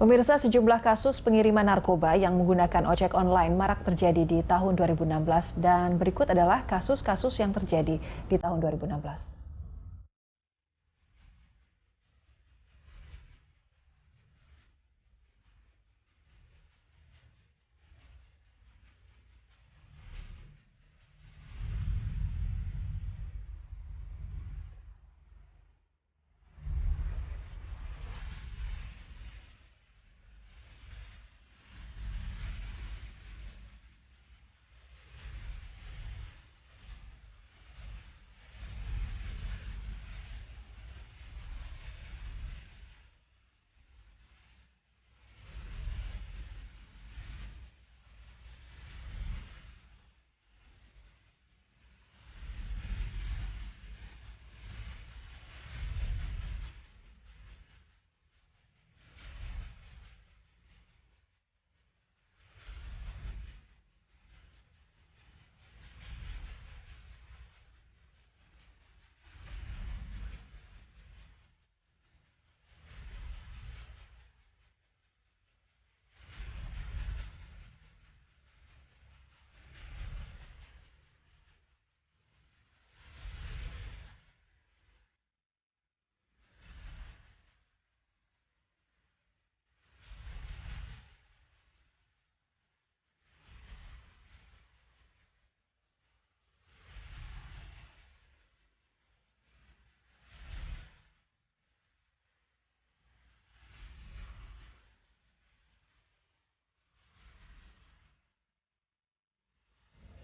Pemirsa, sejumlah kasus pengiriman narkoba yang menggunakan ojek online marak terjadi di tahun 2016 dan berikut adalah kasus-kasus yang terjadi di tahun 2016.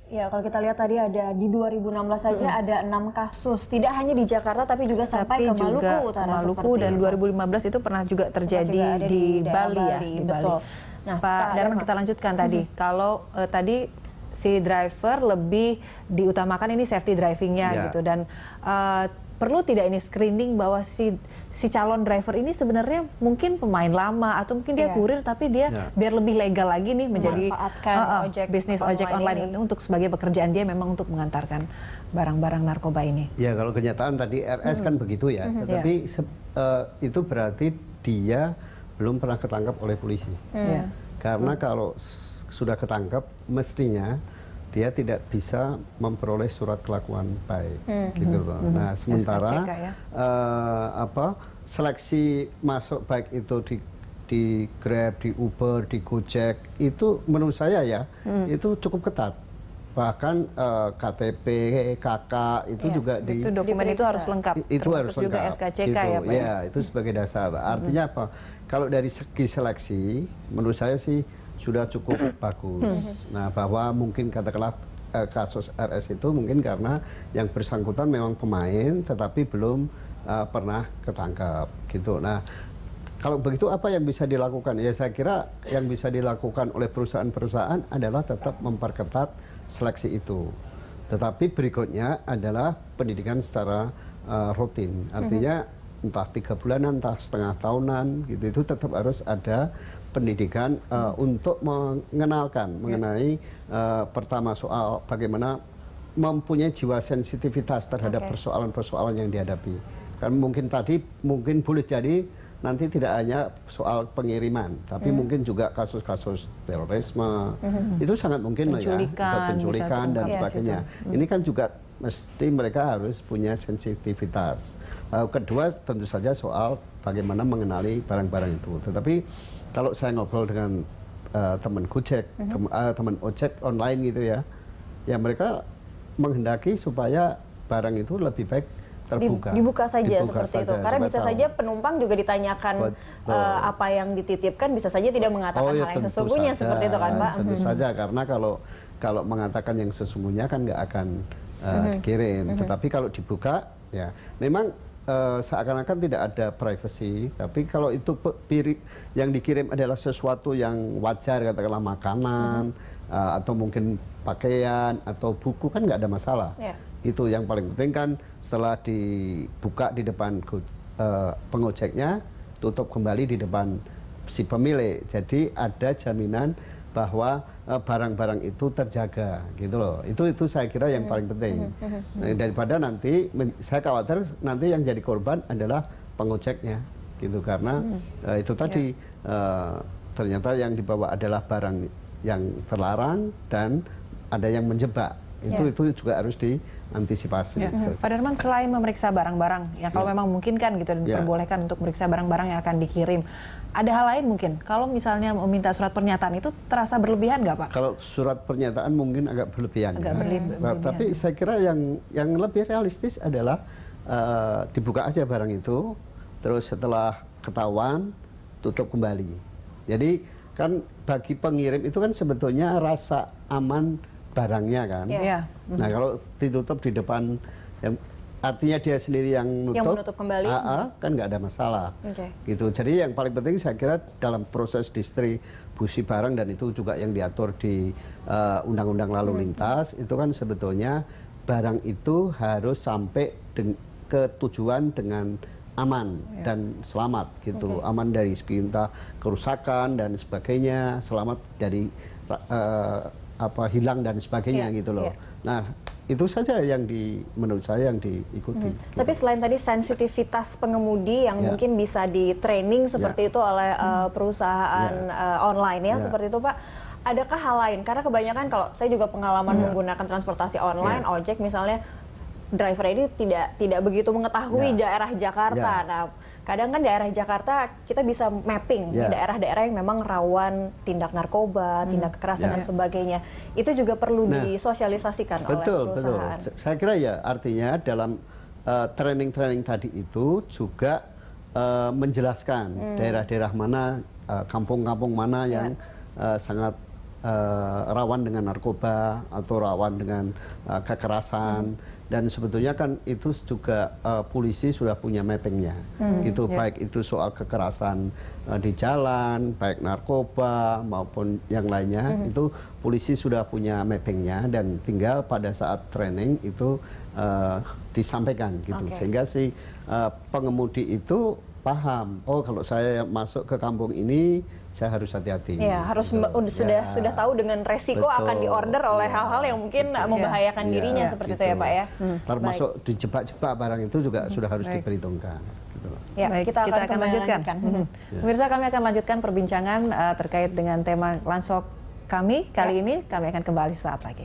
Ya, kalau kita lihat tadi ada di 2016 saja ada 6 kasus, tidak hanya di Jakarta tapi juga sampai ke Maluku Utara. Maluku dan 2015 itu pernah juga terjadi di Bali ya. Betul. Nah, Pak Darman, kita lanjutkan tadi. Kalau tadi si driver lebih diutamakan ini safety drivingnya gitu, dan perlu tidak ini screening bahwa si calon driver ini sebenarnya mungkin pemain lama atau mungkin dia kurir tapi dia biar lebih legal lagi nih menjadi bisnis ojek online ini untuk sebagai pekerjaan dia memang untuk mengantarkan barang-barang narkoba ini. Ya, kalau kenyataan tadi RS kan begitu ya, tetapi itu berarti dia belum pernah ketangkap oleh polisi. Karena kalau sudah ketangkap mestinya dia tidak bisa memperoleh surat kelakuan baik, gitu loh. Nah, sementara seleksi masuk baik itu di Grab, di Uber, di Gojek itu menurut saya ya itu cukup ketat. Bahkan KTP, KK itu juga itu dokumen itu harus lengkap. Itu harus lengkap. Juga SKCK gitu, ya Pak. Ya, itu sebagai dasar. Artinya apa? Kalau dari segi seleksi, menurut saya sih sudah cukup bagus. Nah, bahwa mungkin katakanlah kasus RS itu mungkin karena yang bersangkutan memang pemain tetapi belum pernah ketangkap gitu. Nah, kalau begitu apa yang bisa dilakukan? Ya saya kira yang bisa dilakukan oleh perusahaan-perusahaan adalah tetap memperketat seleksi itu. Tetapi berikutnya adalah pendidikan secara rutin. Artinya entah 3 bulanan, entah setengah tahunan, gitu, itu tetap harus ada pendidikan untuk mengenalkan mengenai pertama soal bagaimana mempunyai jiwa sensitivitas terhadap persoalan-persoalan yang dihadapi. Kan mungkin tadi boleh jadi nanti tidak hanya soal pengiriman, tapi mungkin juga kasus-kasus terorisme, itu sangat mungkin loh ya, penculikan dan sebagainya. Ini kan juga mesti mereka harus punya sensitivitas. Kedua tentu saja soal bagaimana mengenali barang-barang itu. Tetapi kalau saya ngobrol dengan teman Gojek, teman ojek online gitu ya, ya mereka menghendaki supaya barang itu lebih baik dibuka saja seperti itu. Karena bisa saja penumpang juga ditanyakan apa yang dititipkan, bisa saja tidak mengatakan hal yang sesungguhnya seperti itu kan Pak? Tentu saja, karena kalau mengatakan yang sesungguhnya kan nggak akan dikirim. Tetapi kalau dibuka, ya memang seakan-akan tidak ada privacy. Tapi kalau itu yang dikirim adalah sesuatu yang wajar, katakanlah makanan atau mungkin pakaian atau buku, kan nggak ada masalah. Itu yang paling penting kan setelah dibuka di depan pengojeknya, tutup kembali di depan si pemilik. Jadi ada jaminan bahwa barang-barang itu terjaga, gitu loh. Itu saya kira yang paling penting. Daripada nanti saya khawatir nanti yang jadi korban adalah pengojeknya. gitu karena itu tadi ternyata yang dibawa adalah barang yang terlarang dan ada yang menjebak. Itu juga harus diantisipasi. Pak Darman, selain memeriksa barang-barang yang kalau memang mungkin kan gitu diperbolehkan untuk memeriksa barang-barang yang akan dikirim, ada hal lain mungkin kalau misalnya meminta surat pernyataan itu terasa berlebihan nggak Pak? Kalau surat pernyataan mungkin agak berlebihan. Berlebihan. Tapi saya kira yang lebih realistis adalah dibuka aja barang itu, terus setelah ketahuan tutup kembali. Jadi kan bagi pengirim itu kan sebetulnya rasa aman barangnya kan. Nah kalau ditutup di depan, artinya dia sendiri yang menutup kembali, kan nggak ada masalah. Gitu. Jadi yang paling penting saya kira dalam proses distribusi barang dan itu juga yang diatur di Undang-Undang Lalu Lintas itu kan sebetulnya barang itu harus sampai ke tujuan dengan aman dan selamat gitu. Aman dari segi entah kerusakan dan sebagainya, selamat dari hilang dan sebagainya gitu loh. Nah, itu saja yang menurut saya yang diikuti. Gitu. Tapi selain tadi sensitivitas pengemudi yang mungkin bisa di training seperti itu oleh perusahaan online seperti itu Pak, adakah hal lain? Karena kebanyakan kalau saya juga pengalaman menggunakan transportasi online, ojek misalnya, driver ini tidak begitu mengetahui daerah Jakarta. Nah, kadang kan daerah Jakarta kita bisa mapping daerah-daerah yang memang rawan tindak narkoba, tindak kekerasan dan sebagainya. Itu juga perlu disosialisasikan oleh perusahaan. Betul. Saya kira artinya dalam training-training tadi itu juga menjelaskan daerah-daerah mana, kampung-kampung mana yang sangat rawan dengan narkoba atau rawan dengan kekerasan dan sebetulnya kan itu juga polisi sudah punya mappingnya gitu baik itu soal kekerasan di jalan baik narkoba maupun yang lainnya itu polisi sudah punya mappingnya dan tinggal pada saat training itu disampaikan gitu sehingga si pengemudi itu paham, oh kalau saya masuk ke kampung ini saya harus hati-hati. Ya, harus sudah tahu dengan resiko akan diorder oleh hal-hal yang mungkin membahayakan dirinya seperti itu ya Pak ya. Termasuk dijebak-jebak barang itu juga sudah harus diperhitungkan. Gitu. Ya, kita akan lanjutkan. Pemirsa, kami akan lanjutkan perbincangan terkait dengan tema Lansok kami kali ini. Kami akan kembali saat lagi.